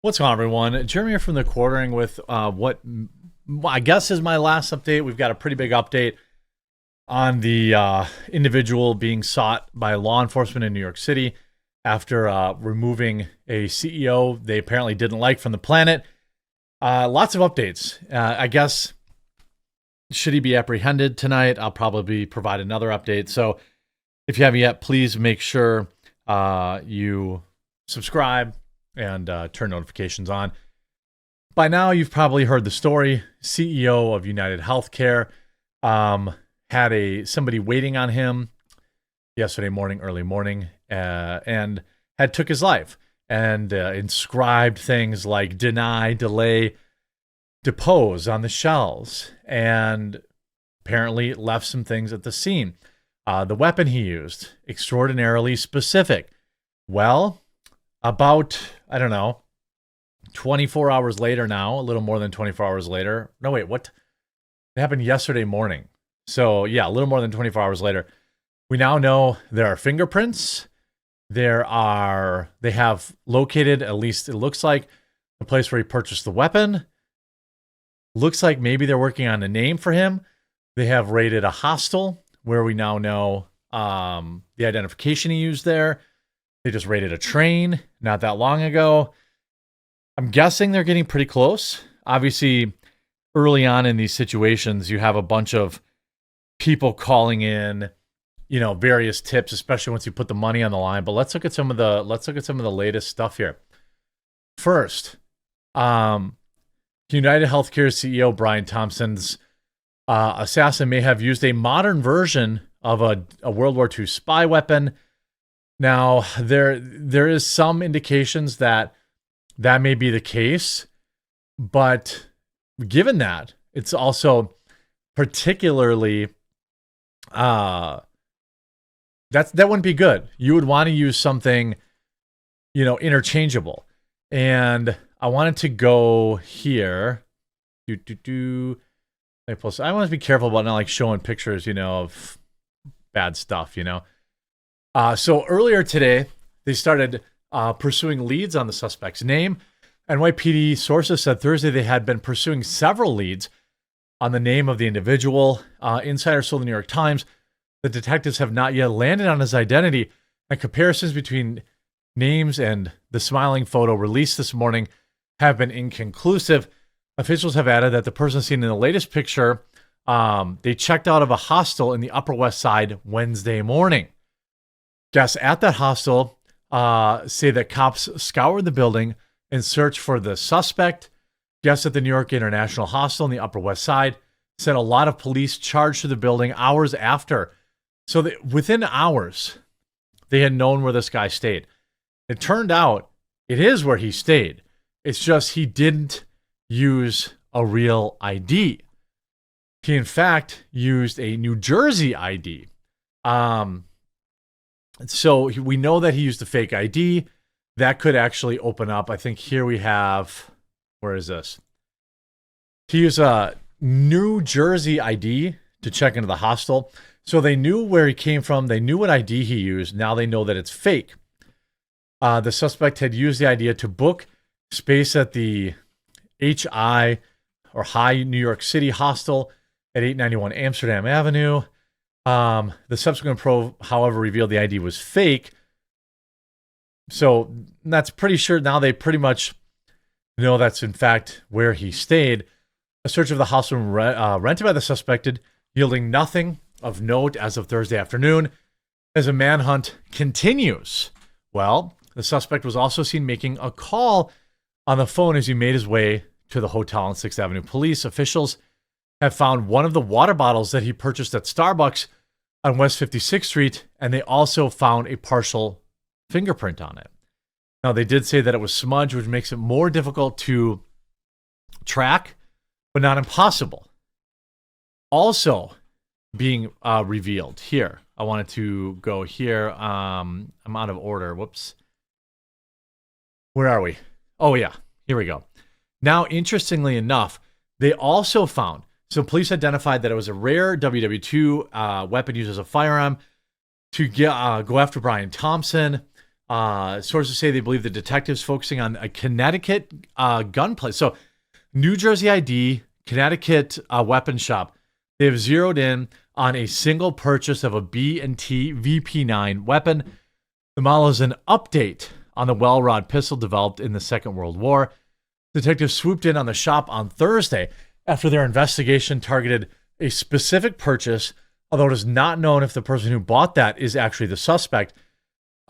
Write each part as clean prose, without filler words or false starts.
What's going on, everyone? Jeremy here from the Quartering with what I guess is my last update. We've got a pretty big update on the individual being sought by law enforcement in New York City after removing a CEO they apparently didn't like from the planet. Lots of updates. I guess, should he be apprehended tonight? I'll probably provide another update. So if you haven't yet, please make sure you subscribe and turn notifications on. By now, you've probably heard the story. CEO of United Healthcare had somebody waiting on him yesterday morning, early morning, and had took his life and inscribed things like deny, delay, depose on the shells, and apparently left some things at the scene. The weapon he used, extraordinarily specific. Well, about, 24 hours later now, a little more than 24 hours later. No, wait, what? It happened yesterday morning. So, yeah, a little more than 24 hours later. We now know there are fingerprints. They have located, at least it looks like, the place where he purchased the weapon. Looks like maybe they're working on a name for him. They have raided a hostel where we now know the identification he used there. They just raided a train not that long ago. I'm guessing they're getting pretty close. Obviously, early on in these situations, you have a bunch of people calling in, various tips, especially once you put the money on the line. But let's look at some of the latest stuff here. First, United Healthcare CEO Brian Thompson's assassin may have used a modern version of a World War II spy weapon. Now, there is some indications that may be the case, but given that, it's also particularly that wouldn't be good. You would want to use something, interchangeable. And I wanted to go here. I want to be careful about not showing pictures, of bad stuff, So earlier today, they started pursuing leads on the suspect's name. NYPD sources said Thursday they had been pursuing several leads on the name of the individual. Insiders told the New York Times the detectives have not yet landed on his identity, and comparisons between names and the smiling photo released this morning have been inconclusive. Officials have added that the person seen in the latest picture, they checked out of a hostel in the Upper West Side Wednesday morning. Guests at that hostel say that cops scoured the building in search for the suspect. Guests at the New York International Hostel in the Upper West Side said a lot of police charged to the building hours after. So within hours, they had known where this guy stayed. It turned out it is where he stayed. It's just he didn't use a real ID. He, in fact, used a New Jersey ID. So we know that he used a fake ID. That could actually open up. I think here we have, where is this? He used a New Jersey ID to check into the hostel. So they knew where he came from. They knew what ID he used. Now they know that it's fake. The suspect had used the idea to book space at the HI or High New York City hostel at 891 Amsterdam Avenue. The subsequent probe, however, revealed the ID was fake. So that's pretty sure now they pretty much know that's in fact where he stayed. A search of the hostel room rented by the suspected, yielding nothing of note as of Thursday afternoon, as a manhunt continues. Well, the suspect was also seen making a call on the phone as he made his way to the hotel on 6th Avenue. Police officials have found one of the water bottles that he purchased at Starbucks on West 56th Street, and they also found a partial fingerprint on it. Now, they did say that it was smudged, which makes it more difficult to track, but not impossible. Also being revealed here. I wanted to go here. I'm out of order. Whoops. Where are we? Oh, yeah. Here we go. Now, interestingly enough, they also found, so police identified that it was a rare WW2 weapon used as a firearm to go after Brian Thompson. Sources say they believe the detectives focusing on a Connecticut gunplay. So New Jersey ID, Connecticut weapon shop. They have zeroed in on a single purchase of a B&T VP9 weapon. The model is an update on the Welrod pistol developed in the Second World War. Detectives swooped in on the shop on Thursday after their investigation targeted a specific purchase, although it is not known if the person who bought that is actually the suspect.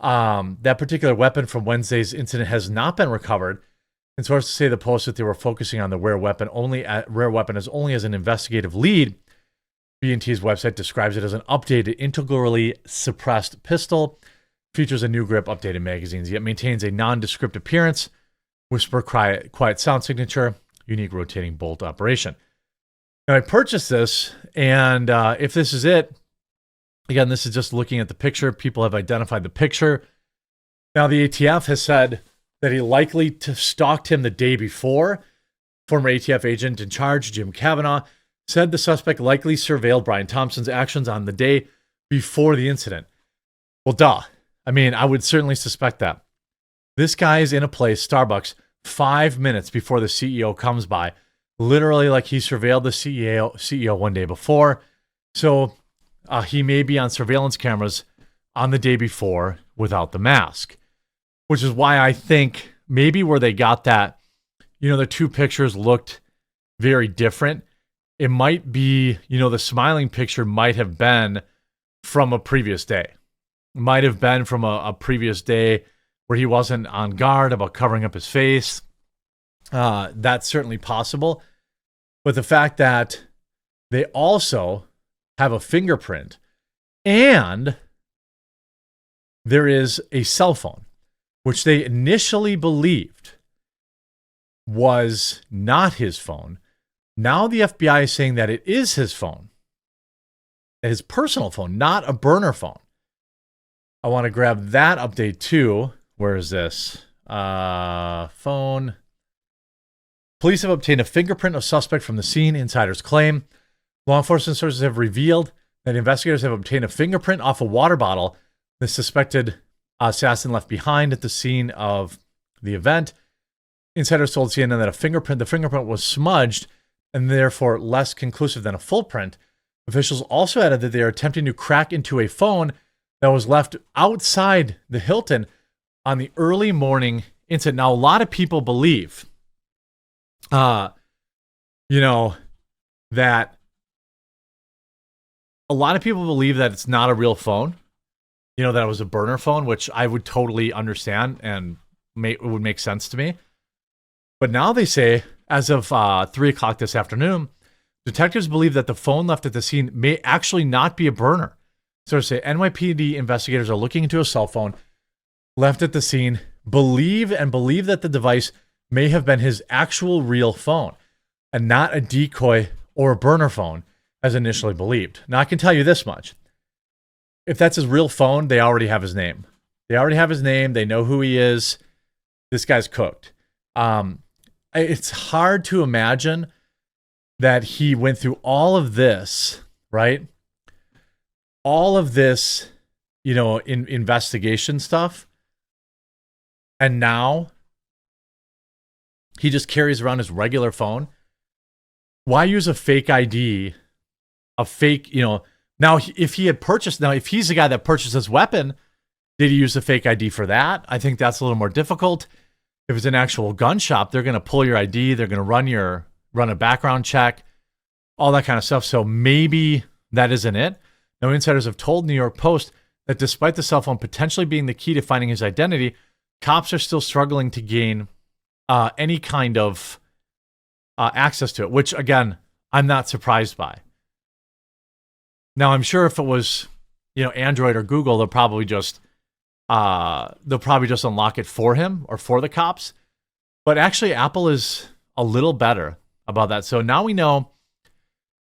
That particular weapon from Wednesday's incident has not been recovered. And sources say the post that they were focusing on the rare weapon as only as an investigative lead. B&T's website describes it as an updated, integrally suppressed pistol. Features a new grip, updated magazines, yet maintains a nondescript appearance, whisper quiet sound signature, unique rotating bolt operation. Now I purchased this, and if this is it, again, this is just looking at the picture. People have identified the picture. Now the ATF has said that he likely stalked him the day before. Former ATF agent in charge, Jim Kavanaugh, said the suspect likely surveilled Brian Thompson's actions on the day before the incident. Well, duh. I mean, I would certainly suspect that. This guy is in a place, Starbucks, 5 minutes before the CEO comes by. Literally like he surveilled the CEO one day before. So he may be on surveillance cameras on the day before without the mask. Which is why I think maybe where they got that, the two pictures looked very different. It might be, the smiling picture might have been from a previous day. Might have been from a previous day where he wasn't on guard about covering up his face. That's certainly possible. But the fact that they also have a fingerprint and there is a cell phone, which they initially believed was not his phone. Now the FBI is saying that it is his phone, his personal phone, not a burner phone. I want to grab that update too. Where is this? Phone. Police have obtained a fingerprint of suspect from the scene, insiders claim. Law enforcement sources have revealed that investigators have obtained a fingerprint off a water bottle the suspected assassin left behind at the scene of the event. Insiders told CNN that the fingerprint was smudged and therefore less conclusive than a full print. Officials also added that they are attempting to crack into a phone that was left outside the Hilton on the early morning incident. Now, a lot of people believe, that it's not a real phone, that it was a burner phone, which I would totally understand and it would make sense to me. But now they say, as of 3 o'clock this afternoon, detectives believe that the phone left at the scene may actually not be a burner. So say NYPD investigators are looking into a cell phone left at the scene, believe that the device may have been his actual real phone and not a decoy or a burner phone as initially believed. Now I can tell you this much. If that's his real phone, they already have his name. They know who he is. This guy's cooked. It's hard to imagine that he went through all of this, right? All of this, in investigation stuff. And now he just carries around his regular phone. Why use a fake ID? A fake, now if he's the guy that purchased this weapon, did he use a fake ID for that? I think that's a little more difficult. If it's an actual gun shop, they're going to pull your ID. They're going to run a background check, all that kind of stuff. So maybe that isn't it. Now, insiders have told New York Post that despite the cell phone potentially being the key to finding his identity, cops are still struggling to gain any kind of access to it, which, again, I'm not surprised by. Now, I'm sure if it was, Android or Google, they'll probably just unlock it for him or for the cops. But actually, Apple is a little better about that. So now we know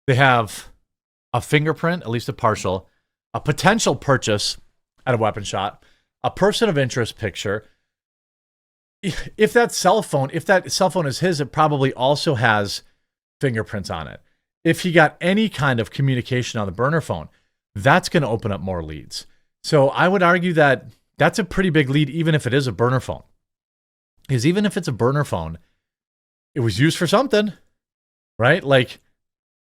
they have a fingerprint, at least a partial, a potential purchase at a weapon shop, a person of interest picture. If that cell phone is his, it probably also has fingerprints on it. If he got any kind of communication on the burner phone, that's going to open up more leads. So I would argue that that's a pretty big lead, even if it is a burner phone. Because even if it's a burner phone, it was used for something, right? Like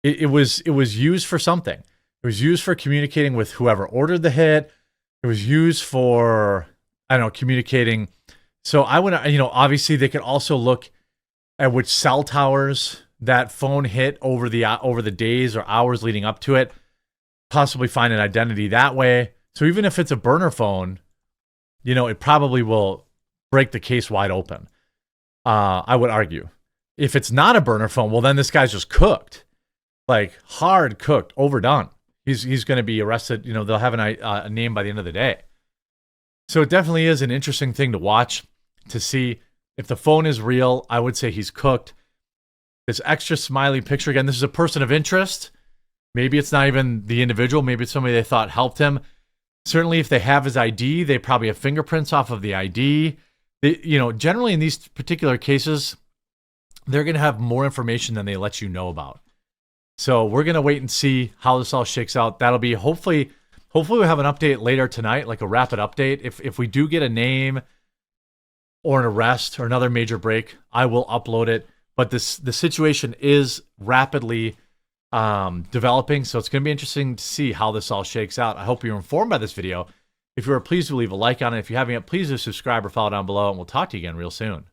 it was used for something. It was used for communicating with whoever ordered the hit. It was used for, I don't know, communicating. So I would, obviously they could also look at which cell towers that phone hit over the days or hours leading up to it, possibly find an identity that way. So even if it's a burner phone, it probably will break the case wide open. I would argue. If it's not a burner phone, well, then this guy's just cooked, like hard cooked, overdone. He's going to be arrested. They'll have a name by the end of the day. So it definitely is an interesting thing to watch, to see if the phone is real. I would say he's cooked. This extra smiley picture, again, this is a person of interest. Maybe it's not even the individual. Maybe it's somebody they thought helped him. Certainly, if they have his ID, they probably have fingerprints off of the ID. Generally in these particular cases, they're going to have more information than they let you know about. So we're going to wait and see how this all shakes out. That'll be hopefully we'll have an update later tonight, like a rapid update. If we do get a name or an arrest or another major break, I will upload it. But the situation is rapidly developing, so it's going to be interesting to see how this all shakes out. I hope you're informed by this video. If you are, please do leave a like on it. If you haven't yet, please do subscribe or follow down below, and we'll talk to you again real soon.